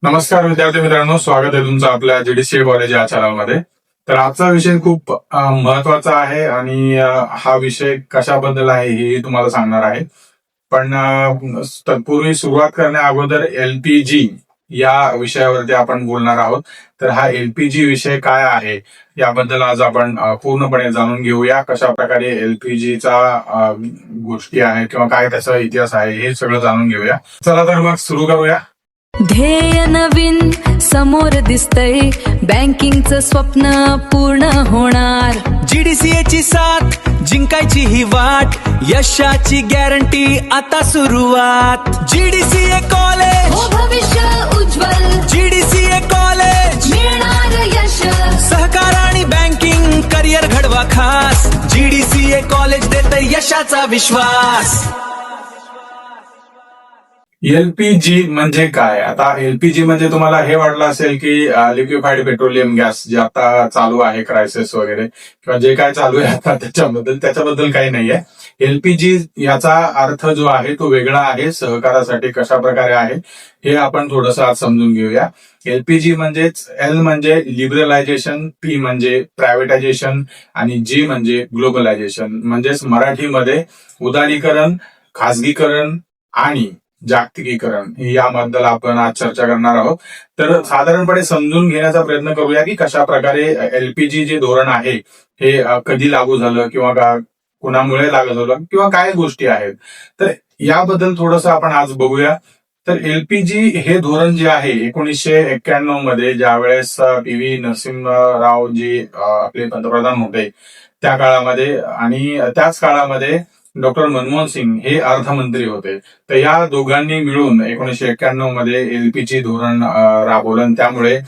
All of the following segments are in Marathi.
नमस्कार विद्यार्थी मित्रांनो, स्वागत आहे तुमचं आपल्या जीडीसीए कॉलेज या चॅनलमध्ये. तर आजचा विषय खूप महत्वाचा आहे आणि हा विषय कशाबद्दल आहे हे तुम्हाला सांगणार आहे. पण तत्पूर्वी सुरुवात करण्या अगोदर एलपीजी या विषयावरती आपण बोलणार आहोत. तर हा एलपीजी विषय काय आहे याबद्दल आज आपण पूर्णपणे जाणून घेऊया. कशा प्रकारे एलपीजीचा गोष्टी आहेत किंवा काय त्याचा इतिहास आहे हे सगळं जाणून घेऊया. चला तर मग सुरू करूया. ध्येय नवीन समोर दिसतंय, बँकिंगचं स्वप्न पूर्ण होणार. जीडीसीए ची साथ जिंकायची ही वाट, यशाची गॅरंटी आता सुरुवात. जीडीसीए कॉलेज हो भविष्य उज्ज्वल, जीडीसीए कॉलेज मिळणार यश. सहकार आणि बँकिंग करिअर घडवा खास. जीडीसीए कॉलेज देत यशाचा विश्वास. एलपीजी म्हणजे काय? आता एलपीजी म्हणजे तुम्हाला हे वाटलं असेल की लिक्विफाईड पेट्रोलियम गॅस जे आता चालू आहे, क्रायसिस वगैरे किंवा जे काय चालू आहे आता त्याच्याबद्दल काही नाहीये. एलपीजी याचा अर्थ जो आहे तो वेगळा आहे. सहकारासाठी कशा प्रकारे आहे हे आपण थोडंसं आज समजून घेऊया. एलपीजी म्हणजेच एल म्हणजे लिबरलायझेशन, पी म्हणजे प्रायव्हेटायझेशन आणि जी म्हणजे ग्लोबलायझेशन. म्हणजेच मराठीमध्ये उदारीकरण, खासगीकरण आणि जागतिकीकरण याबद्दल आपण आज चर्चा करणार आहोत. तर साधारणपणे समजून घेण्याचा प्रयत्न करूया की कशा प्रकारे एलपीजी जे धोरण आहे हे कधी लागू झालं किंवा कुणामुळे लागू झालं किंवा काय गोष्टी आहेत. तर याबद्दल थोडंसं आपण आज बघूया. तर एलपीजी हे धोरण जे आहे 1991 मध्ये ज्यावेळेस पी.व्ही. नरसिंहराव जी आपले पंतप्रधान होते त्या काळामध्ये आणि त्याच काळामध्ये डॉक्टर मनमोहन सिंग हे अर्थमंत्री होते. तर या दोघांनी मिळून 1991 मध्ये एलपीजी धोरण राबवलं. त्यामुळे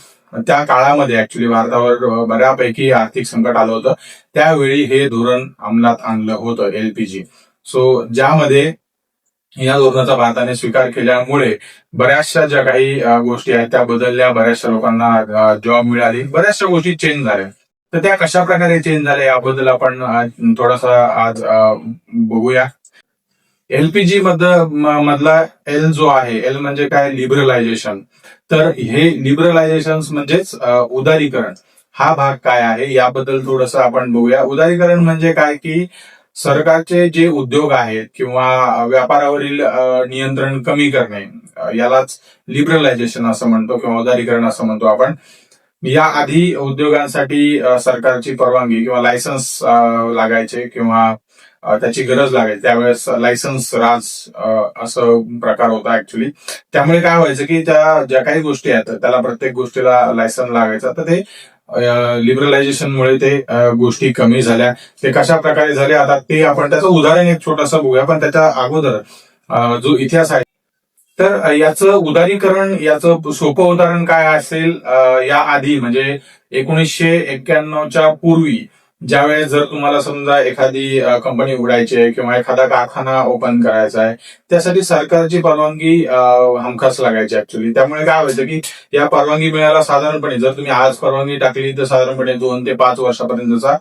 त्या काळामध्ये ऍक्च्युली भारतावर बऱ्यापैकी आर्थिक संकट आलं होतं. त्यावेळी हे धोरण अंमलात आणलं होतं एलपीजी. सो ज्यामध्ये या धोरणाचा भारताने स्वीकार केल्यामुळे बऱ्याचशा ज्या काही गोष्टी आहेत त्या बदलल्या, बऱ्याचशा लोकांना जॉब मिळाली, बऱ्याचशा गोष्टी चेंज झाल्या. तर त्या कशा प्रकारे चेंज झाल्या याबद्दल आपण थोडासा आज बघूया. एलपीजी मधला एल जो आहे, एल म्हणजे काय? लिबरलायझेशन. तर हे लिबरलायझेशन म्हणजेच उदारीकरण हा भाग काय आहे याबद्दल थोडंसं आपण बघूया. उदारीकरण म्हणजे काय की सरकारचे जे उद्योग आहेत किंवा व्यापारावरील नियंत्रण कमी करणे यालाच लिबरलायझेशन असं म्हणतो किंवा उदारीकरण असं म्हणतो आपण. या आधी उद्योगांसाठी सरकारची परवानगी किंवा लायसन्स लागायचे किंवा त्याची गरज लागायची. त्यावेळेस लायसन्स राज असं प्रकार होता ऍक्च्युली. त्यामुळे काय व्हायचं की त्या ज्या काही गोष्टी आहेत त्याला प्रत्येक गोष्टीला लायसन्स लागायचं. तर ते लिबरलायझेशनमुळे ते गोष्टी कमी झाल्या. ते कशा प्रकारे झाले आता ते आपण त्याचं उदाहरण एक छोटंसं बघूया. पण त्याच्या अगोदर जो इतिहास आहे तर याचं उदारीकरण, याचं सोपं उदाहरण काय असेल? या आधी म्हणजे 1991च्या पूर्वी ज्यावेळेस जर तुम्हाला समजा एखादी कंपनी उघडायची आहे किंवा एखादा कारखाना ओपन करायचा आहे त्यासाठी सरकारची परवानगी हमखास लागायची ऍक्च्युली. त्यामुळे काय व्हायचं की या परवानगी मिळायला साधारणपणे जर तुम्ही आज परवानगी टाकली तर साधारणपणे 2 ते 5 वर्षापर्यंतचा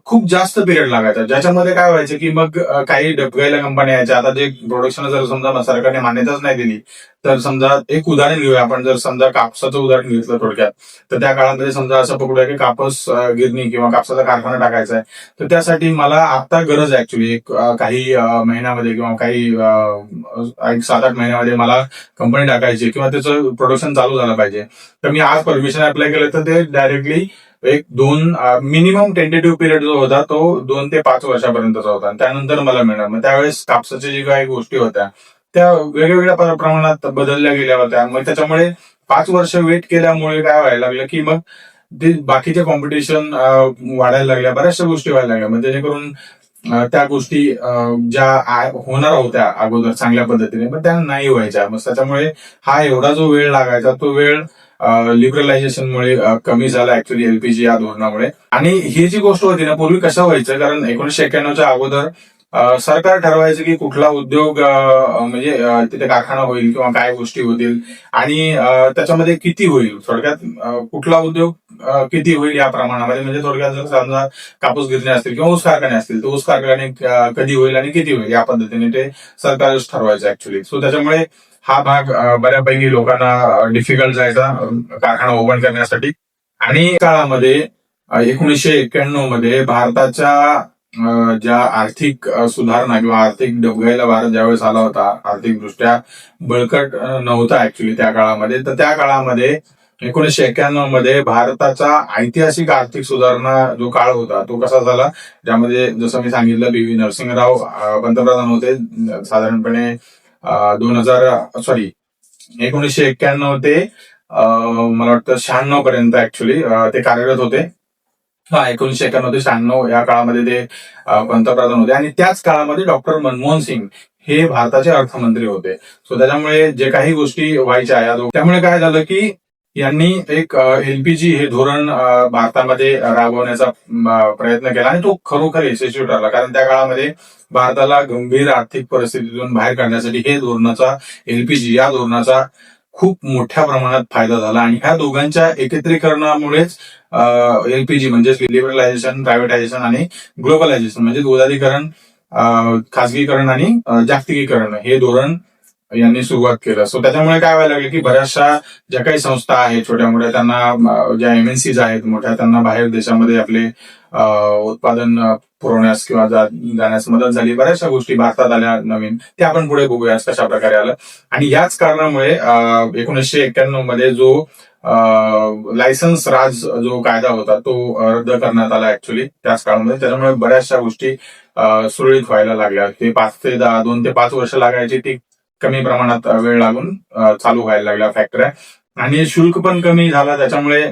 खूप जास्त पिरियड लागायचा. ज्याच्यामध्ये काय व्हायचं की मग काही डबघाईला कंपन्या यायच्या. आता जे प्रोडक्शन जर समजा सरकारने मान्यताच नाही दिली तर समजा एक उदाहरण घेऊया आपण. जर समजा कापसाचं उदाहरण घेतलं थोडक्यात तर त्या काळामध्ये समजा असं पकडूया की कापूस गिरणी किंवा कापसाचा कारखाना टाकायचा आहे. तर त्यासाठी मला आता गरज आहे ऍक्च्युली एक काही महिन्यामध्ये किंवा काही 7-8 महिन्यामध्ये मला कंपनी टाकायची किंवा त्याचं प्रोडक्शन चालू झालं पाहिजे. तर मी आज परमिशन अप्लाय केलं तर ते डायरेक्टली एक 2 मिनिमम टेंटेटिव्ह पिरियड जो होता तो 2 ते 5 वर्षापर्यंतचा होता आणि त्यानंतर मला मिळणार. मग त्यावेळेस कापसाच्या जे काही गोष्टी होत्या त्या वेगवेगळ्या प्रमाणात बदलल्या गेल्या होत्या. मग त्याच्यामुळे 5 वर्ष वेट केल्यामुळे काय व्हायला लागलं की मग ते बाकीचे कॉम्पिटिशन वाढायला लागल्या, बऱ्याचशा गोष्टी व्हायला लागल्या. मग जेणेकरून त्या गोष्टी ज्या होणार होत्या अगोदर चांगल्या पद्धतीने पण त्या नाही व्हायच्या. मग त्याच्यामुळे हा एवढा जो वेळ लागायचा तो वेळ लिबरलायझेशनमुळे कमी झाला ऍक्च्युली एलपीजी या धोरणामुळे. आणि ही जी गोष्ट होती ना पूर्वी कसं व्हायचं, कारण 1991च्या अगोदर सरकार ठरवायचं की कुठला उद्योग म्हणजे तिथे कारखाना होईल किंवा काय गोष्टी होतील आणि त्याच्यामध्ये किती होईल. थोडक्यात कुठला उद्योग किती होईल या प्रमाणामध्ये, म्हणजे थोडक्यात जर समजा कापूस गिरणी असतील किंवा ऊस कारखाने असतील तर ऊस कारखाने कधी होईल आणि किती होईल या पद्धतीने ते सरकारच ठरवायचं ऍक्च्युली. सो त्याच्यामुळे हा भाग बऱ्यापैकी लोकांना डिफिकल्ट जायचा कारखाना ओपन करण्यासाठी. आणि काळामध्ये 1991 मध्ये भारताच्या ज्या आर्थिक सुधारणा किंवा आर्थिक डबघाईला भारत ज्यावेळेस आला होता, आर्थिकदृष्ट्या बळकट नव्हता ऍक्च्युली त्या काळामध्ये, तर त्या काळामध्ये 1991 मध्ये भारताचा ऐतिहासिक आर्थिक सुधारणा जो काळ होता तो कसा झाला, ज्यामध्ये जसं मी सांगितलं PV नरसिंहराव पंतप्रधान होते. साधारणपणे 1991 ते मला वाटतं 96 पर्यंत ऍक्च्युली ते कार्यरत होते. 1991 ते 96 या काळामध्ये ते पंतप्रधान होते. आणि त्याच काळामध्ये डॉक्टर मनमोहन सिंग हे भारताचे अर्थमंत्री होते. सो त्याच्यामुळे जे काही गोष्टी व्हायच्या त्यामुळे काय झालं की यांनी एक LPG हे धोरण भारतामध्ये राबवण्याचा प्रयत्न केला आणि तो खरोखर यशस्वी ठरला. कारण त्या काळामध्ये भारताला गंभीर आर्थिक परिस्थितीतून बाहेर काढण्यासाठी हे धोरणाचा, LPG या धोरणाचा खूप मोठ्या प्रमाणात फायदा झाला. आणि ह्या दोघांच्या एकत्रीकरणामुळेच LPG म्हणजे लिबरलायझेशन, प्रायव्हेटायझेशन आणि ग्लोबलायझेशन म्हणजे उदारीकरण, खासगीकरण आणि जागतिकीकरण हे धोरण यांनी सुरुवात केलं. सो त्याच्यामुळे काय व्हायला लागलं की बऱ्याचशा ज्या काही संस्था आहेत छोट्या मोठ्या, त्यांना ज्या MNCs आहेत मोठ्या, त्यांना बाहेर देशामध्ये आपले उत्पादन पुरवण्यास किंवा जाण्यास मदत झाली. बऱ्याचशा गोष्टी भारतात आल्या नवीन, ते आपण पुढे बघूया कशा प्रकारे आलं. आणि याच कारणामुळे 1991 मध्ये जो लायसन्स राज जो कायदा होता तो रद्द करण्यात आला ऍक्च्युली त्याच काळामध्ये. त्याच्यामुळे बऱ्याचशा गोष्टी सुरळीत व्हायला लागल्या. ते 2 ते 5 वर्ष लागायची, ती कमी प्रमाणात वेळ लागून चालू व्हायला लागल्या फॅक्टऱ्या. आणि शुल्क पण कमी झाला. त्याच्यामुळे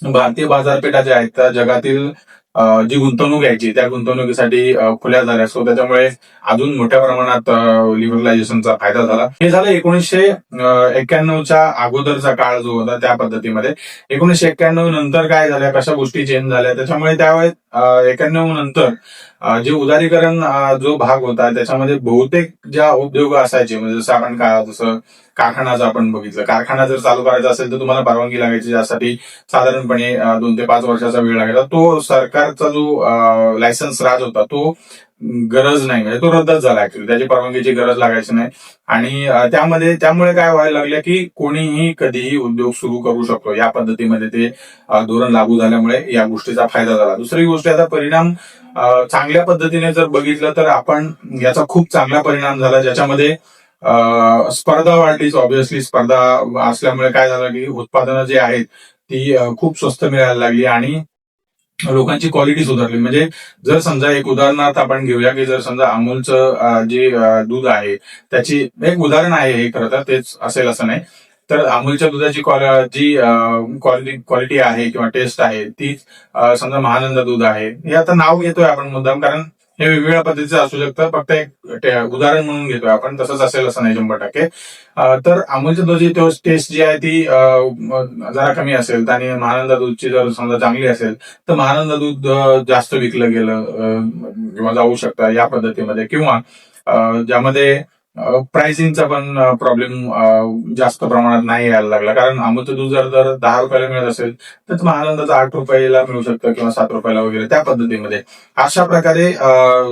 भारतीय बाजारपेठा ज्या आहेत त्या जगातील जी गुंतवणूक यायची त्या गुंतवणुकीसाठी खुल्या झाल्या. सो त्याच्यामुळे अजून मोठ्या प्रमाणात लिबरलायझेशनचा फायदा झाला. हे झालं 1991च्या अगोदरचा काळ जो होता त्या पद्धतीमध्ये. 1991 नंतर काय झालं, कशा गोष्टी चेंज झाल्या, त्याच्यामुळे त्यावेळेस 91 नंतर जे उदारीकरण जो भाग होता त्याच्यामध्ये बहुतेक ज्या उद्योग असायचे, म्हणजे जसं आपण जसं कारखानाचं आपण बघितलं, कारखाना जर चालू करायचा असेल तर तुम्हाला परवानगी लागायची, ज्यासाठी साधारणपणे 2 ते 5 वर्षाचा वेळ लागायचा. तो सरकारचा जो लायसन्स राज होता तो गरज नाही, म्हणजे तो रद्दच झाला ऍक्च्युली, त्याची परवानगीची गरज लागायची नाही. आणि त्यामुळे काय व्हायला लागलं की कोणीही कधीही उद्योग सुरू करू शकतो या पद्धतीमध्ये ते धोरण लागू झाल्यामुळे या गोष्टीचा फायदा झाला. दुसरी गोष्ट, याचा परिणाम चांगल्या पद्धतीने जर बघितलं तर आपण याचा खूप चांगला परिणाम झाला, ज्याच्यामध्ये स्पर्धा वाढलीच. ऑब्व्हियसली स्पर्धा असल्यामुळे काय झालं की उत्पादनं जे आहेत ती खूप स्वस्त मिळायला लागली आणि लोकांची क्वालिटी सुधारली. म्हणजे जर समजा एक उदाहरणार्थ आपण घेऊया की जर समजा अमूलचं जे दूध आहे त्याची एक उदाहरण आहे हे, खरं तर तेच असेल असं नाही, तर अमूलच्या दुधाची जी क्वालिटी आहे किंवा टेस्ट आहे ती समजा महानंद दूध आहे, हे आता नाव घेतोय आपण मुद्दाम, कारण हे वेगवेगळ्या पद्धतीचं असू शकतं, फक्त एक उदाहरण म्हणून घेतोय आपण, तसंच असेल असं नाही 100%. तर अमूलच्या दुधाची टेस्ट जी आहे ती जरा कमी असेल आणि महानंद दूधची जर समजा चांगली असेल तर महानंद दूध जास्त विकलं गेलं किंवा जाऊ शकतं या पद्धतीमध्ये. किंवा ज्यामध्ये प्राइसिंगचा पण प्रॉब्लेम जास्त प्रमाणात नाही यायला लागला, कारण अमूलचं दूध जर 10 रुपयाला मिळत असेल तर महानंदाचं 8 रुपयाला मिळू शकतं किंवा 7 रुपयाला वगैरे, त्या पद्धतीमध्ये अशा प्रकारे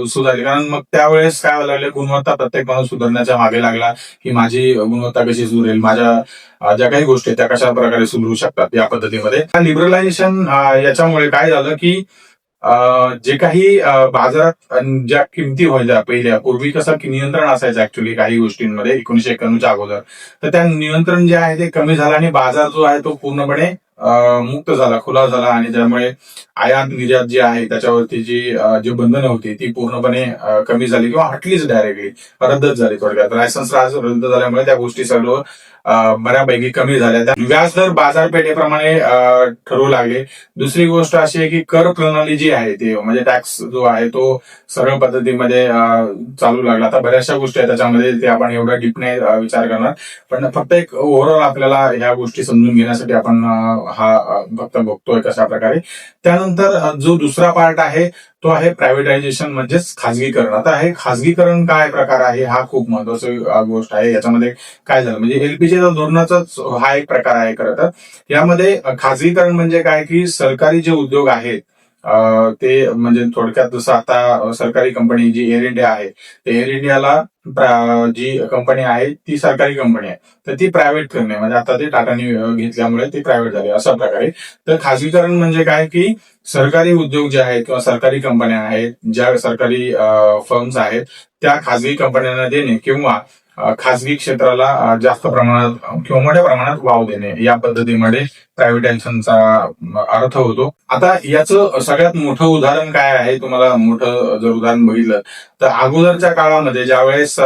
सुधारली. कारण मग त्यावेळेस काय व्हायला लागलं, गुणवत्ता प्रत्येक माणूस सुधारण्याच्या मागे लागला की माझी गुणवत्ता कशी सुधरेल, माझ्या ज्या काही गोष्टी त्या कशा प्रकारे सुधरू शकतात या पद्धतीमध्ये. लिबरलायझेशन याच्यामुळे काय झालं की जे काही बाजारात ज्या किमती व्हायच्या पहिल्या, पूर्वी कसं की नियंत्रण असायचं ऍक्च्युली काही गोष्टींमध्ये 1991च्या अगोदर, तर त्या नियंत्रण जे आहे ते कमी झालं आणि बाजार जो आहे तो पूर्णपणे मुक्त झाला, खुला झाला. आणि त्यामुळे आयात निर्यात जी आहे त्याच्यावरती जी बंधनं होती ती पूर्णपणे कमी झाली किंवा हटलीच, डायरेक्टली रद्दच झाली. थोडक्यात लायसन्स राज रद्द झाल्यामुळे त्या गोष्टी सर्व बऱ्यापैकी कमी झाल्या. व्याजदर बाजारपेठेप्रमाणे ठरवू लागले. दुसरी गोष्ट अशी आहे की कर प्रणाली जी आहे ती म्हणजे टॅक्स जो आहे तो सरळ पद्धतीमध्ये चालू लागला. आता बऱ्याचशा गोष्टी आहेत त्याच्यामध्ये, ते आपण एवढा डीपने विचार करणार, पण फक्त एक ओव्हरऑल आपल्याला ह्या गोष्टी समजून घेण्यासाठी आपण हा फक्त बघतोय कशा प्रकारे. त्यानंतर जो दुसरा पार्ट आहे तो आहे प्रायव्हेटायझेशन म्हणजेच खाजगीकरण. आता हे खाजगीकरण काय प्रकार आहे हा खूप महत्वाची गोष्ट आहे. याच्यामध्ये काय झालं म्हणजे एलपीजीचा धोरणाचाच हा एक प्रकार आहे खरं तर. यामध्ये खाजगीकरण म्हणजे काय की सरकारी जे उद्योग आहेत ते म्हणजे थोडक्यात जसं आता सरकारी कंपनी जी एअर इंडिया आहे, ते एअर इंडियाला जी कंपनी आहे ती सरकारी कंपनी आहे, तर ती प्रायव्हेट करणे म्हणजे आता ते टाटाने घेतल्यामुळे ती प्रायव्हेट झाली अशा प्रकारे. तर खाजगीकरण म्हणजे काय की सरकारी उद्योग जे आहेत किंवा सरकारी कंपन्या आहेत, ज्या सरकारी फर्म्स आहेत त्या खाजगी कंपन्यांना देणे किंवा खाजगी क्षेत्राला जास्त प्रमाणात किंवा मोठ्या प्रमाणात वाव देणे, या पद्धतीमध्ये प्रायव्हेटायझेशनचा अर्थ होतो. आता याचं सगळ्यात मोठं उदाहरण काय आहे, तुम्हाला मोठं जर उदाहरण बघितलं तर अगोदरच्या काळामध्ये ज्यावेळेस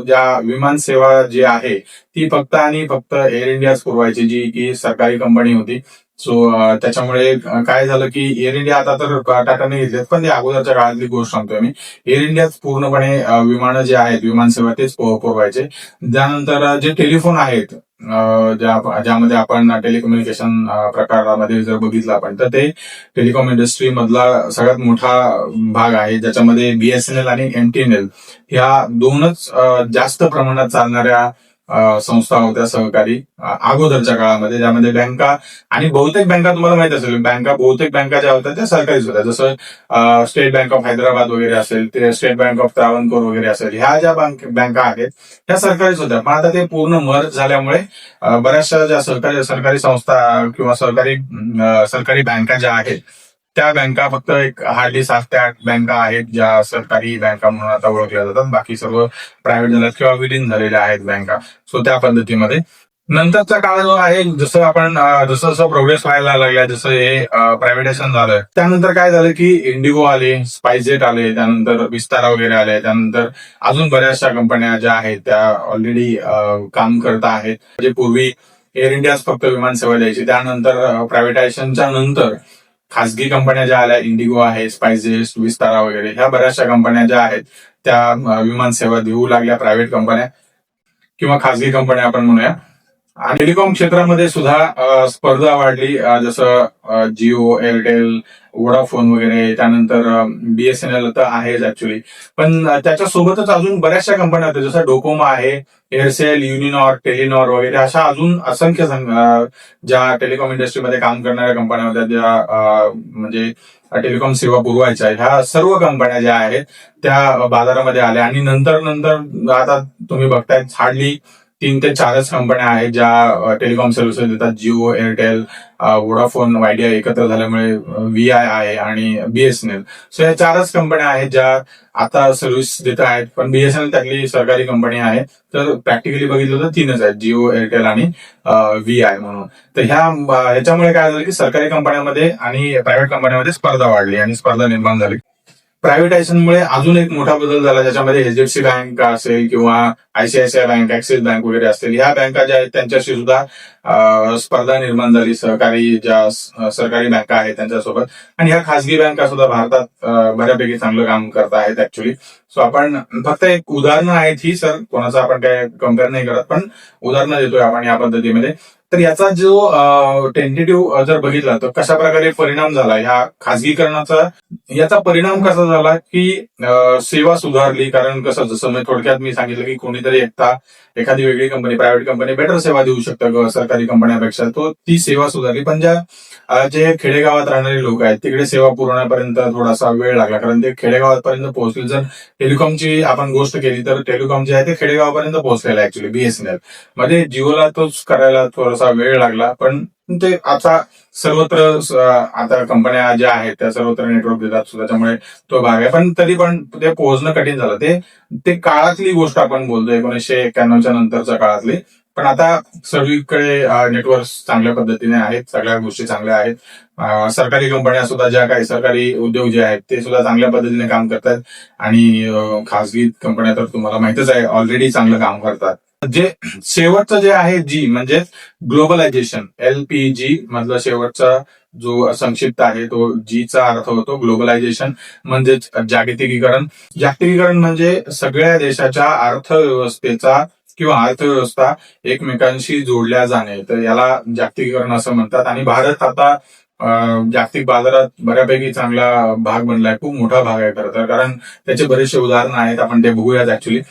ज्या विमान सेवा जी आहे ती फक्त आणि फक्त एअर इंडियाच पुरवायची, जी की सरकारी कंपनी होती. सो त्याच्यामुळे काय झालं की एअर इंडिया आता तर टाटाने घेतलेत, पण ते अगोदरच्या काळातली गोष्ट सांगतोय मी. एअर इंडियाच पूर्णपणे विमानं जे आहेत विमान सेवा तेच पुरवायचे. त्यानंतर जे टेलिफोन आहेत ज्यामध्ये आपण टेलिकम्युनिकेशन प्रकारामध्ये जर बघितलं आपण तर ते टेलिकॉम इंडस्ट्री मधला सगळ्यात मोठा भाग आहे, ज्याच्यामध्ये बीएसएनएल आणि एमटीएनएल ह्या दोनच जास्त प्रमाणात चालणाऱ्या संस्था होत्या सहकारी अगोदरच्या काळामध्ये, ज्यामध्ये बँका आणि बहुतेक बँका तुम्हाला माहित असेल, बहुतेक बँका ज्या होत्या त्या सरकारीच होत्या. जसं स्टेट बँक ऑफ हैदराबाद वगैरे असेल, ते स्टेट बँक ऑफ त्रावणकोर वगैरे असेल, ह्या ज्या बँका आहेत त्या सरकारीच होत्या. पण आता ते पूर्ण मर्ज झाल्यामुळे बऱ्याचशा ज्या सरकारी संस्था किंवा सरकारी बँका ज्या आहेत त्या बँका फक्त एक हार्डली 7 ते 8 बँका आहेत ज्या सरकारी बँका म्हणून आता ओळखल्या जातात. बाकी सर्व प्रायव्हेट झाल्यात किंवा विलीन झालेल्या आहेत बँका. सो त्या पद्धतीमध्ये नंतरचा काळ जो आहे, जसं जसं प्रोग्रेस व्हायला लागला, जसं हे प्रायव्हेटायझेशन झालं, त्यानंतर काय झालं की इंडिगो आले, स्पाइसजेट आले, त्यानंतर विस्तारा वगैरे आले, त्यानंतर अजून बऱ्याचशा कंपन्या ज्या आहेत त्या ऑलरेडी काम करत आहेत. म्हणजे पूर्वी एअर इंडियाच फक्त विमान सेवा द्यायची, त्यानंतर प्रायव्हेटायझेशनच्या नंतर खासगी कंपन्या ज्या आल्या, इंडिगो आहे, स्पाइसजेट, विस्तारा वगैरे, ह्या बऱ्याचशा कंपन्या ज्या आहेत त्या विमान सेवा देऊ लागल्या, प्रायव्हेट कंपन्या किंवा खासगी कंपन्या आपण म्हणूया. आणि टेलिकॉम क्षेत्रामध्ये सुद्धा स्पर्धा वाढली, जसं जिओ, एअरटेल, वोडाफोन वगैरे, त्यानंतर बीएसएनएल तर आहेच ऍक्च्युली, पण त्याच्यासोबतच अजून बऱ्याचशा कंपन्या होत्या, जसं डोकोमो आहे, एअरसेल, युनिनॉर, टेलिनॉर वगैरे, अशा अजून असंख्य ज्या टेलिकॉम इंडस्ट्रीमध्ये काम करणाऱ्या कंपन्या होत्या, ज्या म्हणजे टेलिकॉम सेवा पुरवायच्या, ह्या सर्व कंपन्या ज्या आहेत त्या बाजारामध्ये आल्या. आणि नंतर आता तुम्ही बघताय हार्डली 3 ते 4च कंपन्या आहेत ज्या टेलिकॉम सर्व्हिसेस देतात. जिओ, एअरटेल, वोडाफोन, आयडिया एकत्र झाल्यामुळे व्हीआय आहे आणि बीएसएनएल. सो या 4च कंपन्या आहेत ज्या आता सर्व्हिस देत आहेत. पण बीएसएनएल त्यातली सरकारी कंपनी आहे, तर प्रॅक्टिकली बघितलं तर 3च आहेत, जिओ, एअरटेल आणि व्हीआय म्हणून. तर ह्याच्यामुळे काय झालं की सरकारी कंपन्यांमध्ये आणि प्रायव्हेट कंपन्यांमध्ये स्पर्धा वाढली आणि स्पर्धा निर्माण झाली. प्रायव्हेटायझेशनमुळे अजून एक मोठा बदल झाला, ज्याच्यामध्ये एचडीएफसी बँक असेल किंवा आयसीआयसीआय बँक, ऍक्सिस बँक वगैरे असतील, ह्या बँका ज्या आहेत त्यांच्याशी सुद्धा स्पर्धा निर्माण झाली, सरकारी बँका आहेत त्यांच्यासोबत. आणि ह्या खासगी बँका सुद्धा भारतात बऱ्यापैकी चांगलं काम करत आहेत ऍक्च्युली. सो आपण फक्त एक उदाहरणं आहेत ही, सर कोणाचं आपण काय कम्पेअर नाही करत, पण उदाहरणं देतोय आपण या पद्धतीमध्ये. तर याचा जो टेंटेटिव्ह जर बघितला तर कशा प्रकारे परिणाम झाला ह्या खाजगीकरणाचा, याचा परिणाम कसा झाला की सेवा सुधारली. कारण कसं, जसं मी थोडक्यात सांगितलं की कोणीतरी एखादी वेगळी कंपनी, प्रायव्हेट कंपनी बेटर सेवा देऊ शकतं सरकारी कंपन्यांपेक्षा, तो ती सेवा सुधारली. पण जे खेडेगावात राहणारे लोक आहेत तिकडे सेवा पुरवण्यापर्यंत थोडासा वेळ लागला, कारण ते खेडेगावापर्यंत पोहोचले. जर टेलिकॉमची आपण गोष्ट केली तर टेलिकॉम जे आहे ते खेडेगावापर्यंत पोहोचलेलं आहे ऍक्च्युली. बीएसएनएल मध्ये जिओला तोच करायला थोडासा वेळ लागला, पण ते आता सर्वत्र आता कंपन्या ज्या आहेत त्या सर्वत्र नेटवर्क देतात, त्याच्यामुळे तो भाग आहे. पण तरी पण ते पोहोचणं कठीण झालं. ते काळातली गोष्ट आपण बोलतोय, 1991च्या नंतरच्या काळातली. पण आता सगळीकडे नेटवर्क चांगल्या पद्धतीने आहेत, सगळ्या गोष्टी चांगल्या आहेत. सरकारी कंपन्या सुद्धा, ज्या काही सरकारी उद्योग जे आहेत ते सुद्धा चांगल्या पद्धतीने काम करतात. आणि खासगी कंपन्या तर तुम्हाला माहितच आहे ऑलरेडी चांगलं काम करतात. जे शेवटचं जे आहे जी म्हणजे ग्लोबलायझेशन, एलपीजी मधला शेवटचा जो संक्षिप्त आहे तो जीचा अर्थ होतो ग्लोबलायझेशन, म्हणजेच जागतिकीकरण. जागतिकीकरण म्हणजे सगळ्या देशाच्या अर्थव्यवस्थेचा किंवा अर्थव्यवस्था एकमेकांशी जोडल्या जाणे, तर याला जागतिकीकरण असं म्हणतात. आणि भारत आता जागतिक बाजारात बऱ्यापैकी चांगला भाग बनलाय, खूप मोठा भाग आहे खरं तर, कारण त्याचे बरेचसे उदाहरण आहेत, आपण ते बघूयात ऍक्च्युली.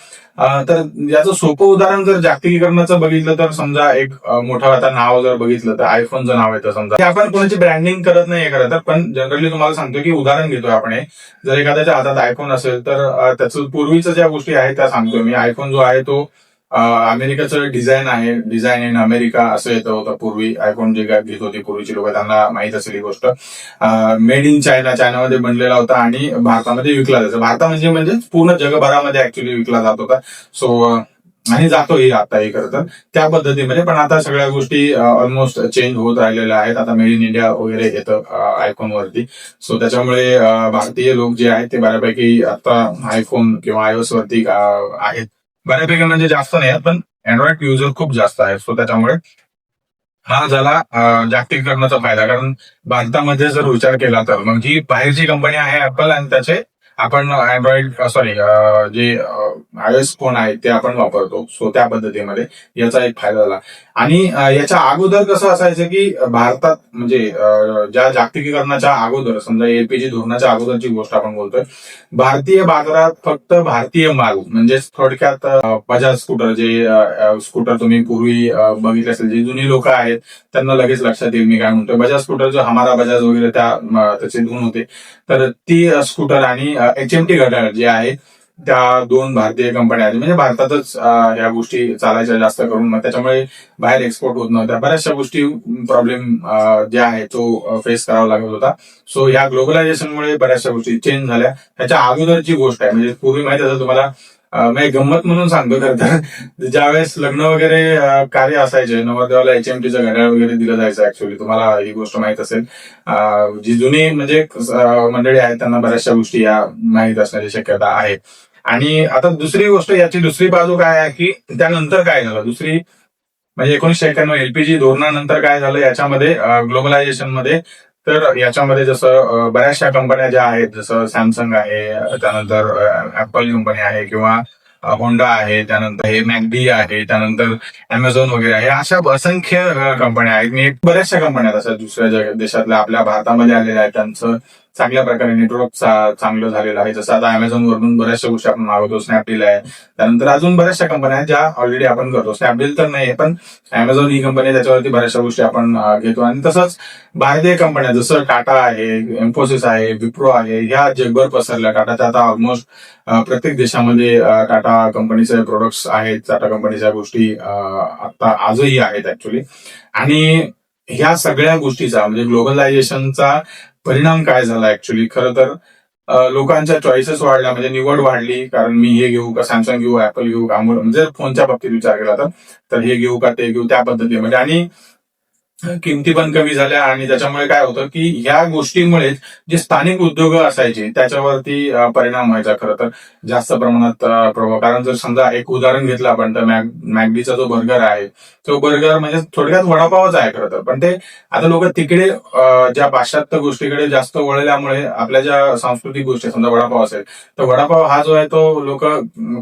तर याचं सोपं उदाहरण जर जागतिकीकरणाचं बघितलं तर समजा एक मोठं आता नाव जर बघितलं तर आयफोनचं नाव येतं समजा. हे आपण कोणाची ब्रँडिंग करत नाही खरं तर, पण जनरली तुम्हाला सांगतो की उदाहरण घेतोय आपण हे. जर एखाद्याच्या हातात आयफोन असेल तर त्याचं पूर्वीचं ज्या गोष्टी आहेत त्या सांगतोय मी. आयफोन जो आहे तो अमेरिकेचं डिझाईन आहे, डिझाईन इन अमेरिका असं येतं होतं पूर्वी. आयफोन जे घेत होते पूर्वीची लोक, त्यांना माहित असेल ही गोष्ट. मेड इन चायना, चायनामध्ये बनलेला होता आणि भारतामध्ये विकला जायचा. म्हणजे पूर्ण जगभरामध्ये ऍक्च्युली विकला जात होता. सो आणि जातोही आताही खरं तर त्या पद्धतीमध्ये. पण आता सगळ्या गोष्टी ऑलमोस्ट चेंज होत राहिलेल्या आहेत. आता मेड इन इंडिया वगैरे येतं आयफोनवरती. सो त्याच्यामुळे भारतीय लोक जे आहेत ते बऱ्यापैकी आता आयफोन किंवा आयओएस वरती आहेत बऱ्यापैकी, म्हणजे जास्त नाही पण अँड्रॉइड युजर खूप जास्त आहे. सो त्याच्यामुळे हा झाला जागतिकीकरणाचा फायदा. कारण भारतामध्ये जर विचार केला तर मग जी बाहेरची कंपनी आहे ऍपल, आणि त्याचे आपण अँड्रॉइड जे आयओएस फोन आहेत ते आपण वापरतो. सो त्या पद्धतीमध्ये याचा एक फायदा झाला. आणि याच्या अगोदर कसं असायचं की भारतात म्हणजे ज्या जागतिकीकरणाच्या अगोदर, समजा एलपीजी धोरणाच्या अगोदरची गोष्ट आपण बोलतोय, भारतीय बाजारात फक्त भारतीय माल, म्हणजे थोडक्यात बजाज स्कूटर, जे स्कूटर तुम्ही पूर्वी बघितले असेल, जी जुनी लोक आहेत त्यांना लगेच लक्षात येईल मी काय म्हणतोय. बजाज स्कूटर जो हमारा बजाज वगैरे त्याचे धून होते, तर ती स्कूटर आणि एचएमटी घड्याळ जे आहे त्या दोन भारतीय कंपन्या आहेत. म्हणजे भारतातच या गोष्टी चालायच्या जास्त करून, मग त्याच्यामुळे बाहेर एक्सपोर्ट होत नव्हत्या. बऱ्याचशा गोष्टी प्रॉब्लेम जे आहे तो फेस करावा लागत होता. सो या ग्लोबलायझेशनमुळे बऱ्याचशा गोष्टी चेंज झाल्या. त्याच्या अगोदरची गोष्ट आहे, म्हणजे पूर्वी माहिती असेल तुम्हाला, मी गंमत म्हणून सांगतो खरं तर, ज्यावेळेस लग्न वगैरे कार्य असायचे, नवरदेवाला एचएमटीचं घड्याळ वगैरे दिलं जायचं. ऍक्च्युली तुम्हाला ही गोष्ट माहित असेल. जी जुनी म्हणजे मंडळी आहेत त्यांना बऱ्याचशा गोष्टी या माहीत असण्याची शक्यता आहे. आणि आता दुसरी गोष्ट, याची दुसरी बाजू काय आहे की त्यानंतर काय झालं, दुसरी म्हणजे 1991 एलपीजी धोरणानंतर काय झालं याच्यामध्ये, ग्लोबलायझेशन मध्ये. तर याच्यामध्ये जसं बऱ्याचशा कंपन्या ज्या आहेत, जसं सॅमसंग आहे, त्यानंतर ऍपल कंपनी आहे, किंवा होंडा आहे, त्यानंतर हे मॅकडी आहे, त्यानंतर अमेझॉन वगैरे आहे, अशा असंख्य कंपन्या आहेत. मी बऱ्याचशा कंपन्या आहेत अशा दुसऱ्या देशातल्या आपल्या भारतामध्ये आलेल्या आहेत. त्यांचं चांगल्या प्रकारे नेटवर्क चांगलं झालेलं आहे. जसं आता अमेझॉन वरून बऱ्याचशा गोष्टी आपण मागवतो, स्नॅपडील आहे, त्यानंतर अजून बऱ्याचशा कंपन्या आहेत ज्या ऑलरेडी आपण करतो. स्नॅपडील तर नाही पण अमेझॉन ही कंपनी आहे, त्याच्यावरती बऱ्याचशा गोष्टी आपण घेतो. आणि तसंच भारतीय कंपन्या जसं टाटा आहे, इन्फोसिस आहे, विप्रो आहे, ह्या जगभर पसरल्या. टाटाच्या आता ऑलमोस्ट प्रत्येक देशामध्ये टाटा कंपनीचे प्रोडक्ट्स आहेत, टाटा कंपनीच्या गोष्टी आता आजही आहेत ऍक्च्युली. आणि ह्या सगळ्या गोष्टीचा म्हणजे ग्लोबलायझेशनचा परिणाम काय झाला ऍक्च्युली, खरं तर लोकांच्या चॉईसेस वाढल्या, म्हणजे निवड वाढली. कारण मी हे घेऊ का, सॅमसंग घेऊ, ऍपल घेऊ का, म्हणजे फोनच्या बाबतीत विचार केला तर हे घेऊ का ते घेऊ, त्या पद्धतीमध्ये. आणि किमती पण कमी झाल्या. आणि त्याच्यामुळे काय होतं की ह्या गोष्टींमुळे जे स्थानिक उद्योग असायचे त्याच्यावरती परिणाम व्हायचा खरं तर जास्त प्रमाणात प्रभाव. कारण जर समजा एक उदाहरण घेतलं आपण तर मॅकडीचा जो बर्गर आहे, तो बर्गर म्हणजे थोडक्यात वडापावच आहे खरं तर. पण ते आता लोक तिकडे ज्या पाश्चात्य गोष्टीकडे जास्त वळल्यामुळे आपल्या ज्या सांस्कृतिक गोष्टी, समजा वडापाव असेल तर वडापाव हा जो आहे तो लोक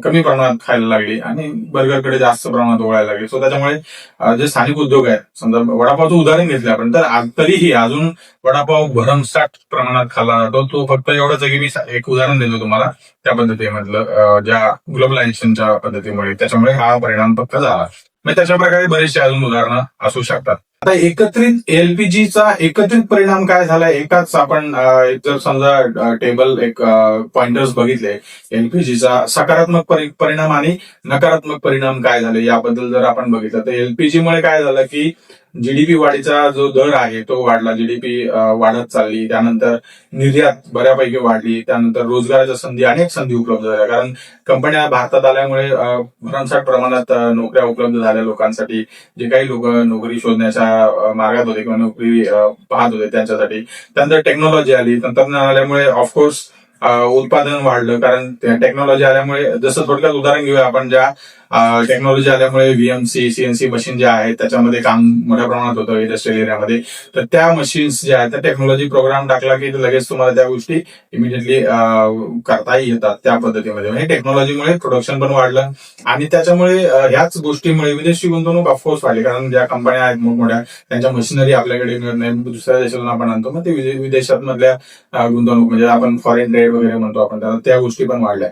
कमी प्रमाणात खायला लागली आणि बर्गरकडे जास्त प्रमाणात वळायला लागली. सो त्याच्यामुळे जे स्थानिक उद्योग आहेत, समजा वडापावचं उदाहरण घेतलं आपण तर तरीही अजून वडापाव भरमसाठ प्रमाणात खाल्ला जातो. तो फक्त एवढंच आहे की मी एक उदाहरण देतो तुम्हाला त्या पद्धतीमधलं, ज्या ग्लोबलायझेशनच्या पद्धतीमुळे, त्याच्यामुळे हा परिणाम फक्त झाला. मग त्याच्या प्रकारे बरेचसे अजून उदाहरणं असू शकतात. आता एकत्रित एलपीजीचा एकत्रित परिणाम काय झाला, एकाच आपण जर समजा टेबल एक पॉइंटर्स बघितले एलपीजीचा सकारात्मक परिणाम आणि नकारात्मक परिणाम काय झाले याबद्दल जर आपण बघितलं तर एलपीजीमुळे काय झालं की जीडीपी वाढीचा जो दर आहे तो वाढला, जीडीपी वाढत चालली. त्यानंतर निर्यात बऱ्यापैकी वाढली. त्यानंतर रोजगाराच्या अनेक संधी उपलब्ध झाल्या. कारण कंपन्या भारतात आल्यामुळे भरमसाठ प्रमाणात नोकऱ्या उपलब्ध झाल्या लोकांसाठी. जे काही लोक नोकरी शोधण्याच्या मार्गात होते किंवा नोकरी पाहत होते त्यांच्यासाठी. त्यानंतर टेक्नॉलॉजी आली, तंत्रज्ञान आल्यामुळे ऑफकोर्स उत्पादन वाढलं. कारण टेक्नॉलॉजी आल्यामुळे, जसं थोडक्यात उदाहरण घेऊया आपण, ज्या टेक्नॉलॉजी आल्यामुळे व्हीएमसी सीएनसी मशीन जे आहेत त्याच्यामध्ये काम मोठ्या प्रमाणात होतं इंडस्ट्रियल एरियामध्ये. तर त्या मशीन्स ज्या आहेत त्या टेक्नॉलॉजी प्रोग्राम टाकला की लगेच तुम्हाला त्या गोष्टी इमिडिएटली करताही येतात त्या पद्धतीमध्ये. म्हणजे टेक्नॉलॉजीमुळे प्रोडक्शन पण वाढलं आणि त्याच्यामुळे ह्याच गोष्टीमुळे विदेशी गुंतवणूक ऑफकोर्स वाढली. कारण ज्या कंपन्या आहेत मोठमोठ्या त्यांच्या मशिनरी आपल्याकडे मिळत नाही, दुसऱ्या देशातून आपण आणतो, मग ते विदेशात मधल्या गुंतवणूक म्हणजे आपण फॉरेन ट्रेड वगैरे म्हणतो आपण त्याला, त्या गोष्टी पण वाढल्या.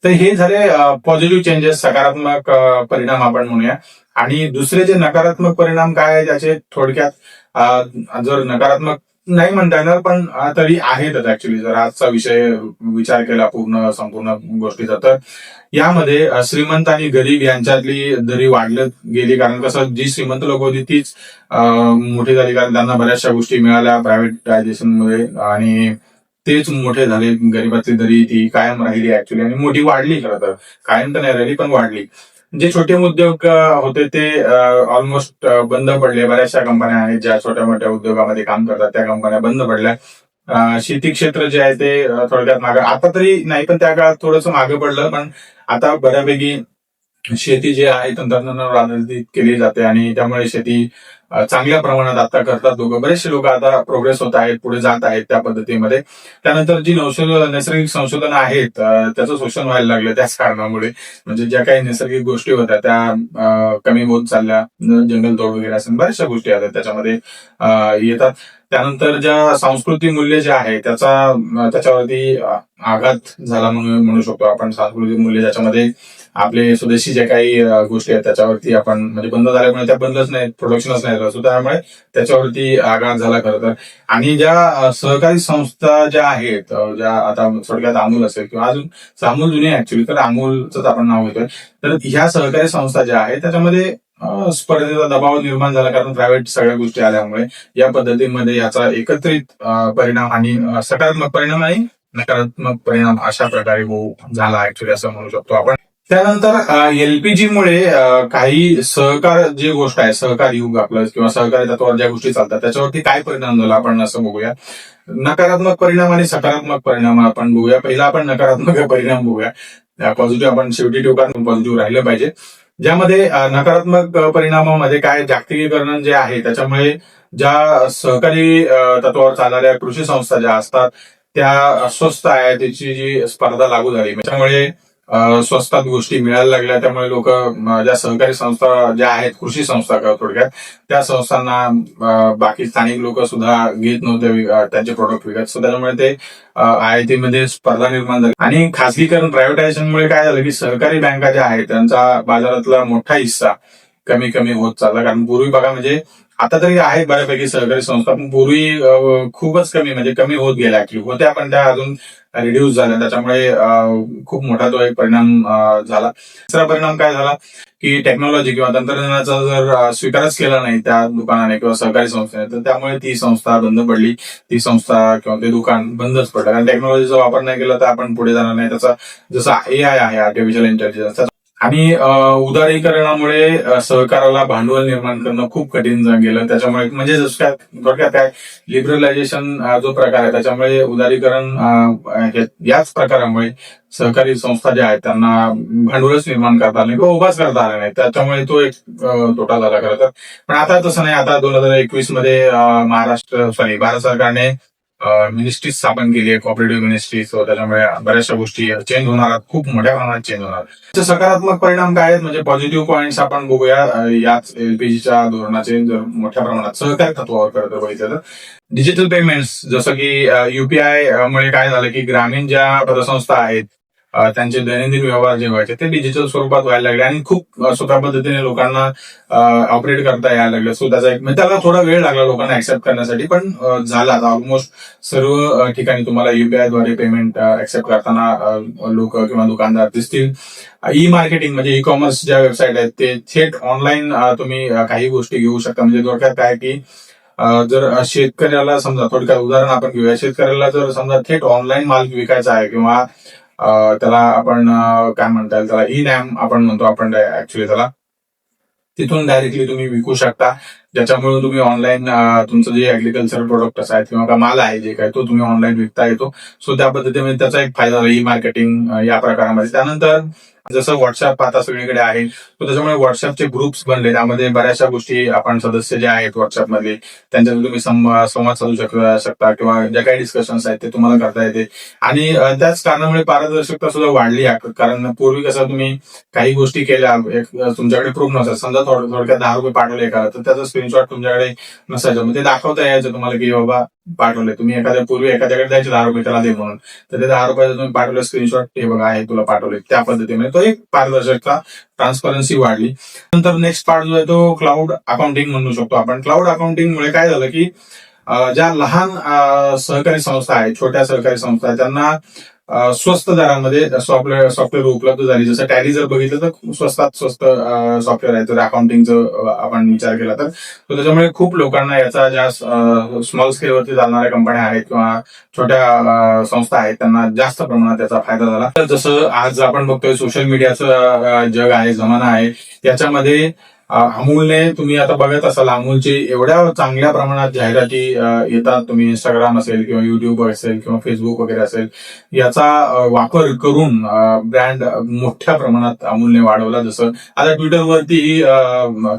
तर हे झाले पॉझिटिव्ह चेंजेस, सकारात्मक परिणाम आपण म्हणूया. आणि दुसरे जे नकारात्मक परिणाम काय आहे त्याचे थोडक्यात जर नकारात्मक नाही म्हणता येणार पण तरी आहेतच ऍक्च्युली. जर आजचा विषय विचार केला संपूर्ण गोष्टीचा तर यामध्ये श्रीमंत आणि गरीब यांच्यातली दरी वाढत गेली. कारण कसं जी श्रीमंत लोक होती तीच मोठी झाली कारण त्यांना बऱ्याचशा गोष्टी मिळाल्या प्रायव्हेटायझेशनमुळे आणि तेच मोठे झाले. गरिबातली दरी ती कायम राहिली ऍक्च्युली आणि मोठी वाढली. खरं तर कायम तर नाही राहिली पण वाढली. जे छोटे उद्योग होते ते ऑलमोस्ट बंद पडले. बऱ्याचशा कंपन्या आहेत ज्या छोट्या मोठ्या उद्योगामध्ये काम करतात त्या कंपन्या बंद पडल्या. शेती क्षेत्र जे आहे ते थोडक्यात मागे, आता तरी नाही पण त्या काळात थोडंसं मागे पडलं, पण आता बऱ्यापैकी शेती जी आहे तंत्रज्ञानावर आधारित केली जाते आणि त्यामुळे शेती चांगल्या प्रमाणात आता करतात लोक. बरेचसे लोक आता प्रोग्रेस होत आहेत, पुढे जात आहेत त्या पद्धतीमध्ये. त्यानंतर जी नैसर्गिक संशोधन आहेत त्याचं शोषण व्हायला लागलं त्याच कारणामुळे. म्हणजे ज्या काही नैसर्गिक गोष्टी होत्या त्या कमी होत चालल्या, जंगलतोड वगैरे असेल बऱ्याचशा गोष्टी आहेत त्याच्यामध्ये येतात. त्यानंतर ज्या सांस्कृतिक मूल्य जे आहे त्याच्यावरती आघात झाला म्हणू शकतो आपण. सांस्कृतिक मूल्य ज्याच्यामध्ये आपले स्वदेशी ज्या काही गोष्टी आहेत त्याच्यावरती आपण म्हणजे बंद झाल्यामुळे त्या बंदच नाही, प्रोडक्शनच नाही झालं, त्यामुळे त्याच्यावरती आघात झाला खरं तर. आणि ज्या सहकारी संस्था ज्या आहेत, ज्या आता थोडक्यात अमूल असेल किंवा अजून अमूल जुने ऍक्च्युली तर अमूलच आपण नाव घेतोय, तर ह्या सहकारी संस्था ज्या आहेत त्याच्यामध्ये स्पर्धेचा दबाव निर्माण झाला कारण प्रायव्हेट सगळ्या गोष्टी आल्यामुळे. या पद्धतीमध्ये याचा एकत्रित परिणाम आणि सकारात्मक परिणाम आणि नकारात्मक परिणाम अशा प्रकारे झाला ऍक्च्युली असं म्हणू शकतो आपण. त्यानंतर एलपीजी मुळे काही सहकार जी गोष्ट आहे, सहकार युग आपलं किंवा सहकारी तत्वावर ज्या गोष्टी चालतात त्याच्यावरती काय परिणाम झाला आपण असं बघूया. नकारात्मक परिणाम आणि सकारात्मक परिणाम आपण बघूया. पहिला आपण नकारात्मक परिणाम बघूया. पॉझिटिव्ह आपण शेवटी ठेवू कारण पॉझिटिव्ह राहिलं पाहिजे. ज्यामध्ये नकारात्मक परिणामामध्ये काय, जागतिकीकरण जे आहे त्याच्यामुळे ज्या सहकारी तत्वावर चालणाऱ्या कृषी संस्था ज्या असतात त्या स्वस्त आहे, त्याची जी स्पर्धा लागू झाली त्याच्यामुळे स्वस्तात गोष्टी मिळायला लागल्या. त्यामुळे लोक ज्या सहकारी संस्था ज्या आहेत, कृषी संस्था थोडक्यात, त्या संस्थांना बाकी स्थानिक लोक सुद्धा घेत नव्हते त्यांचे प्रोडक्ट विकत. सो त्याच्यामुळे ते आयाती मध्ये स्पर्धा निर्माण झाली. आणि खासगीकरण प्रायव्हेटायझेशनमुळे काय झालं की सहकारी बँका ज्या आहेत त्यांचा बाजारातला मोठा हिस्सा कमी कमी होत चालला. कारण पूर्वी बघा म्हणजे आता तरी आहेत बऱ्यापैकी सहकारी संस्था पण पूर्वी खूपच कमी म्हणजे कमी होत गेल्या ऍक्च्युली, होत्या पण त्या अजून रिड्यूस झाल्या. त्याच्यामुळे खूप मोठा तो एक परिणाम झाला. तिसरा परिणाम काय झाला की टेक्नॉलॉजी किंवा तंत्रज्ञानाचा जर स्वीकारच केला नाही त्या दुकानाने किंवा सहकारी संस्थेने तर त्यामुळे ती संस्था बंद पडली. ती संस्था किंवा ते दुकान बंदच पडलं. कारण टेक्नॉलॉजीचा वापर नाही केला तर आपण पुढे जाणार नाही. त्याचा जसा AI आहे आर्टिफिशियल इंटेलिजन्स आणि उदारीकरणामुळे सहकाराला भांडवल निर्माण करणं खूप कठीण गेलं. त्याच्यामुळे म्हणजे थोडक्यात काय लिबरलायझेशन जो प्रकार आहे त्याच्यामुळे उदारीकरण याच प्रकारामुळे सहकारी संस्था ज्या आहेत त्यांना भांडवलच निर्माण करता आलं किंवा उभाच करता आला नाही. त्याच्यामुळे तो एक तोटा झाला खरं तर. पण आता तसं नाही. आता 2021 मध्ये भारत सरकारने मिनिस्ट्री स्थापन केली आहे, कोऑपरेटिव्ह मिनिस्ट्री. सो त्याच्यामुळे बऱ्याचशा गोष्टी चेंज होणार, खूप मोठ्या प्रमाणात चेंज होणार. सकारात्मक परिणाम काय आहेत म्हणजे पॉझिटिव्ह पॉईंट्स आपण बघूया याच एलपीजीच्या धोरणाचे. जर मोठ्या प्रमाणात सहकारी तत्वावर करत बघितलं तर डिजिटल पेमेंट्स जसं की UPI मुळे काय झालं की ग्रामीण ज्या पतसंस्था आहेत त्यांचे दैनंदिन व्यवहार जे व्हायचे ते डिजिटल स्वरूपात व्हायला लागले आणि खूप सोप्या पद्धतीने लोकांना ऑपरेट करता यायला लागले. सो त्याचा एक त्याला थोडा वेळ लागला लोकांना ऍक्सेप्ट करण्यासाठी, पण झाला. आता ऑलमोस्ट सर्व ठिकाणी तुम्हाला UPI द्वारे पेमेंट ऍक्सेप्ट करताना लोक किंवा दुकानदार दिसतील. ई मार्केटिंग म्हणजे ई कॉमर्स ज्या वेबसाईट आहेत ते थेट ऑनलाईन तुम्ही काही गोष्टी घेऊ शकता. म्हणजे थोडक्यात काय की जर शेतकऱ्याला समजा, थोडक्यात उदाहरण आपण घेऊया, शेतकऱ्याला जर समजा थेट ऑनलाईन माल विकायचा आहे किंवा त्याला आपण काय म्हणता येईल, त्याला ई नॅम आपण म्हणतो आपण ऍक्च्युली त्याला, तिथून डायरेक्टली तुम्ही विकू शकता. ज्याच्यामुळे तुम्ही ऑनलाईन तुमचं जे ऍग्रिकल्चर प्रोडक्ट आहेत किंवा माल आहे जे काय तो तुम्ही ऑनलाईन विकता येतो. सो त्या पद्धतीने त्याचा एक फायदा झाला ई मार्केटिंग या प्रकारामध्ये. त्यानंतर जसं व्हॉट्सअप आता सगळीकडे आहे, तर त्याच्यामुळे व्हॉट्सअपचे ग्रुप्स बनले, त्यामध्ये बऱ्याचशा गोष्टी आपण सदस्य जे आहेत व्हॉट्सअपमध्ये त्यांच्यावर तुम्ही संवाद साधू शकता किंवा ज्या काही डिस्कशन्स आहेत ते तुम्हाला करता येते. आणि त्याच कारणामुळे पारदर्शकता सुद्धा वाढली आहे. कारण पूर्वी कसं तुम्ही काही गोष्टी केल्या, तुमच्याकडे प्रूफ नसायचं, समजा थोडक्यात 10 रुपये पाठवले एखादा, तर त्याचा स्क्रीनशॉट तुमच्याकडे नसायचं, मग ते दाखवता यायचं तुम्हाला की बाबा पाठवले. तुम्ही पूर्वी एखाद्याकडे द्यायचे 10 रुपये त्याला दे म्हणून, तर ते 10 रुपयाचं तुम्ही पाठवलं स्क्रीनशॉट, हे बघा आहे तुला पाठवले, त्या पद्धतीने तो एक पारदर्शकता ट्रान्सपरन्सी वाढली. नंतर नेक्स्ट पार्ट जो आहे तो क्लाउड अकाउंटिंग म्हणू शकतो आपण. क्लाउड अकाउंटिंग मुळे काय झालं की ज्या लहान सहकारी संस्था आहेत, छोट्या सहकारी संस्था आहेत, त्यांना स्वस्त दरामध्ये सॉफ्टवेअर उपलब्ध झाली. जसं टॅली जर बघितलं तर स्वस्त सॉफ्टवेअर आहे. तर अकाउंटिंगचं आपण विचार केला तर त्याच्यामुळे खूप लोकांना याचा, ज्या स्मॉल स्केलवरती चालणाऱ्या कंपन्या आहेत किंवा छोट्या संस्था आहेत, त्यांना जास्त प्रमाणात त्याचा फायदा झाला. तर जसं आज आपण बघतोय सोशल मीडियाचं जग आहे, जमाना आहे, याच्यामध्ये अमूलने, तुम्ही आता बघत असाल अमूलची एवढ्या चांगल्या प्रमाणात जाहिराती येतात. तुम्ही इंस्टाग्राम असेल किंवा युट्यूब असेल किंवा फेसबुक वगैरे असेल, याचा वापर करून ब्रँड मोठ्या प्रमाणात अमूलने वाढवला. जसं आता ट्विटरवरतीही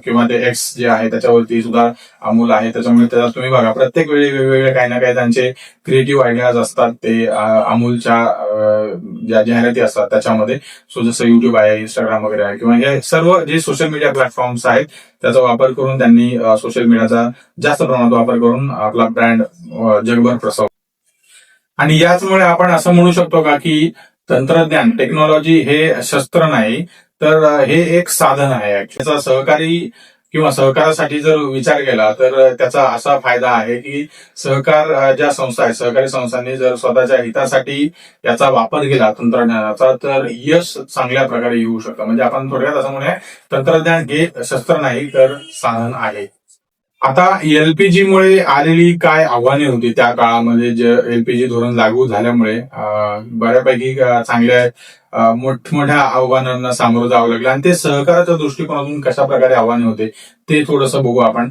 किंवा ते एक्स जे आहे त्याच्यावरती सुद्धा अमूल आहे. त्याच्यामुळे त्याला तुम्ही बघा प्रत्येक वेळी वेगवेगळे काही ना काही त्यांचे क्रिएटिव्ह आयडियाज असतात, ते अमूलच्या ज्या जाहिराती असतात त्याच्यामध्ये. सो जसं युट्यूब आहे, इंस्टाग्राम वगैरे आहे किंवा हे सर्व जे सोशल मीडिया प्लॅटफॉर्म्स आहेत त्याचा वापर करून त्यांनी सोशल मीडियाचा जास्त प्रमाणात वापर करून आपला ब्रँड जगभर प्रसवला. आणि याचमुळे आपण असं म्हणू शकतो का की तंत्रज्ञान, टेक्नॉलॉजी हे शस्त्र नाही, तर हे एक साधन आहे. त्याचा सहकारी किंवा सहकारासाठी जर विचार केला तर त्याचा असा फायदा आहे की सहकार ज्या संस्था आहेत, सहकारी संस्थांनी जर स्वतःच्या हितासाठी याचा वापर केला तंत्रज्ञानाचा, तर यश चांगल्या प्रकारे येऊ शकतं. म्हणजे आपण थोडक्यात असं म्हणूया, तंत्रज्ञान हे शस्त्र नाही तर साधन आहे. आता एलपीजी मुळे आलेली काय आव्हाने होती त्या काळामध्ये, जे एलपीजी धोरण लागू झाल्यामुळे बऱ्यापैकी चांगल्या मोठमोठ्या आव्हानांना सामोरं जावं लागलं. आणि ते सहकाराच्या दृष्टिकोनातून कशा प्रकारे आव्हाने होते ते थोडंसं बघू आपण.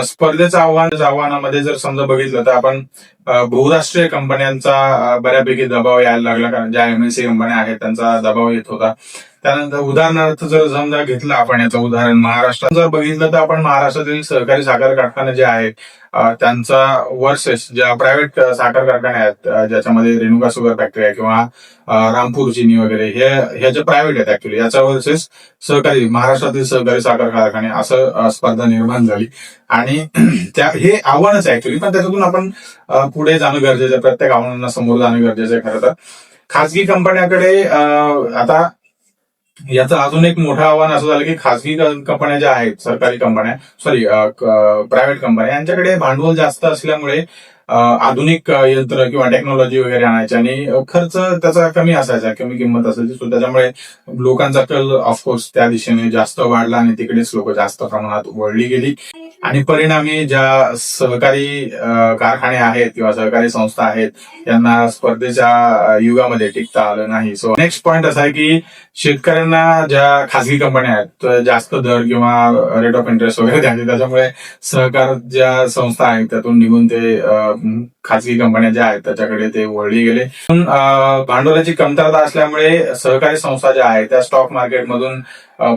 स्पर्धेचं आव्हानामध्ये जर समजा बघितलं तर आपण बहुराष्ट्रीय कंपन्यांचा बऱ्यापैकी दबाव यायला लागला, कारण ज्या एमएनसी कंपन्या आहेत त्यांचा दबाव येत होता. त्यानंतर उदाहरणार्थ जर समजा घेतलं आपण याचं उदाहरण महाराष्ट्रात जर बघितलं तर आपण महाराष्ट्रातील सहकारी साखर कारखाने जे आहेत त्यांचा वर्सेस ज्या प्रायव्हेट साखर कारखाने आहेत, ज्याच्यामध्ये रेणुका शुगर फॅक्टरी आहे किंवा रामपूर चिनी वगैरे, हे जे प्रायव्हेट आहेत ऍक्च्युली, याच्या वर्सेस सहकारी महाराष्ट्रातील सहकारी साखर कारखाने, असं स्पर्धा निर्माण झाली. आणि हे आव्हानच आहे ऍक्च्युली, पण त्याच्यातून आपण पुढे जाणं गरजेचं आहे. प्रत्येक आव्हानांना समोर जाणं गरजेचं आहे. खरं तर खासगी कंपन्याकडे आता याचं अजून एक मोठं आव्हान असं झालं की खासगी कंपन्या ज्या आहेत, सरकारी कंपन्या, प्रायव्हेट कंपन्या, यांच्याकडे भांडवल जास्त असल्यामुळे आधुनिक यंत्र किंवा टेक्नॉलॉजी वगैरे आणायचे आणि खर्च त्याचा कमी असायचा, कमी किंमत असायची. सो त्याच्यामुळे लोकांचा कल ऑफकोर्स त्या दिशेने जास्त वाढला आणि तिकडेच लोक जास्त प्रमाणात वळली गेली. आणि परिणामी ज्या सहकारी कारखाने आहेत किंवा सहकारी संस्था आहेत यांना स्पर्धेच्या युगामध्ये टिकता आलं नाही. सो नेक्स्ट पॉइंट असा आहे की शेतकऱ्यांना ज्या खासगी कंपन्या आहेत जास्त दर किंवा रेट ऑफ इंटरेस्ट वगैरे द्यायचे, त्याच्यामुळे सहकार ज्या संस्था आहेत त्यातून निघून ते खासगी कंपन्या ज्या आहेत त्याच्याकडे ते वळली गेले. भांडवलाची कमतरता असल्यामुळे सहकारी संस्था ज्या आहेत त्या स्टॉक मार्केटमधून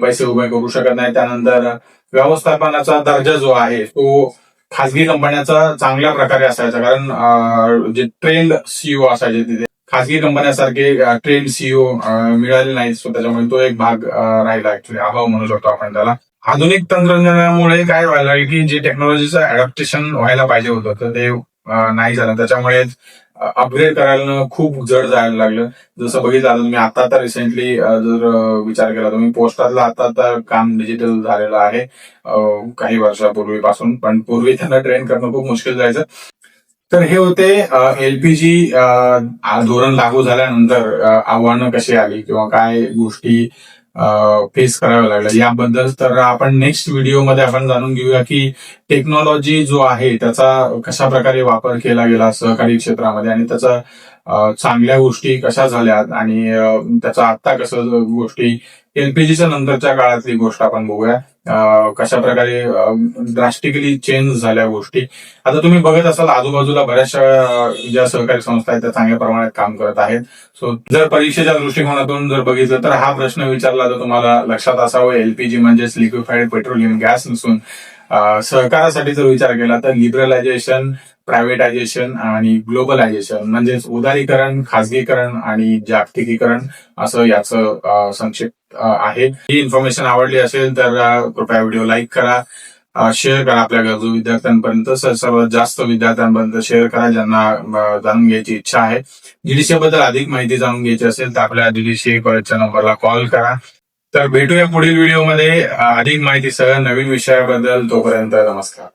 पैसे उभे करू शकत नाही. त्यानंतर व्यवस्थापनाचा दर्जा जो आहे तो खासगी कंपन्याचा चांगल्या प्रकारे असायचा, कारण जे ट्रेंड सीईओ असायचे तिथे खासगी कंपन्यासारखे ट्रेंड सीईओ मिळाले नाहीत. सो त्याच्यामुळे तो एक भाग राहिला, ऍक्च्युली अभाव म्हणू शकतो आपण त्याला. आधुनिक तंत्रज्ञानामुळे काय व्हायला की जे टेक्नॉलॉजीचं अडॅप्टेशन व्हायला पाहिजे होतं तर ते नाही झालं. त्याच्यामुळे अपग्रेड करायला खूप जड जायला लागलं. जसं बघितलं आता तुम्ही आता तर रिसेंटली जर विचार केला तुम्ही, पोस्टातलं आता तर काम डिजिटल झालेलं आहे काही वर्षापूर्वीपासून, पण पूर्वी त्यांना ट्रेन करणं खूप मुश्किल जायचं. तर हे होते एलपीजी धोरण लागू झाल्यानंतर आव्हानं कशी आली किंवा काय गोष्टी फेस कराव्या लागल्या याबद्दल. तर आपण नेक्स्ट व्हिडिओमध्ये आपण जाणून घेऊया की टेक्नॉलॉजी जो आहे त्याचा कशा प्रकारे वापर केला गेला सहकारी क्षेत्रामध्ये आणि त्याचा चांगल्या गोष्टी कशा झाल्यात आणि त्याचा आता कसं गोष्टी एलपीजीच्या नंतरच्या काळातली गोष्ट आपण बघूया. कशा प्रकारे ड्रास्टिकली चेंज झाल्या गोष्टी. आता तुम्ही बघत असाल आजूबाजूला बऱ्याचशा ज्या सहकारी संस्था आहेत त्या चांगल्या प्रमाणात काम करत आहेत. सो जर परीक्षेच्या दृष्टिकोनातून जर बघितलं तर हा प्रश्न विचारला तर तुम्हाला लक्षात असावं एलपीजी म्हणजेच लिक्विफाईड पेट्रोलियम गॅस नसून सहकारासाठी जर विचार केला तर लिबरलायझेशन, प्रायव्हेटायझेशन आणि ग्लोबलायझेशन म्हणजेच उदारीकरण, खाजगीकरण आणि जागतिकीकरण असं याचं संक्षिप्त आहे. ही इन्फॉर्मेशन आवडली असेल तर कृपया व्हिडिओ लाईक करा, शेअर करा आपल्या गरजू विद्यार्थ्यांपर्यंत. सर्वात जास्त विद्यार्थ्यांपर्यंत शेअर करा ज्यांना जाणून घ्यायची इच्छा आहे. जीडीसीए बद्दल अधिक माहिती जाणून घ्यायची असेल तर आपल्या जीडीसीए कॉलेजच्या नंबरला कॉल करा. तर भेटूया पुढील व्हिडिओमध्ये अधिक माहितीसह नवीन विषयाबद्दल. तोपर्यंत नमस्कार.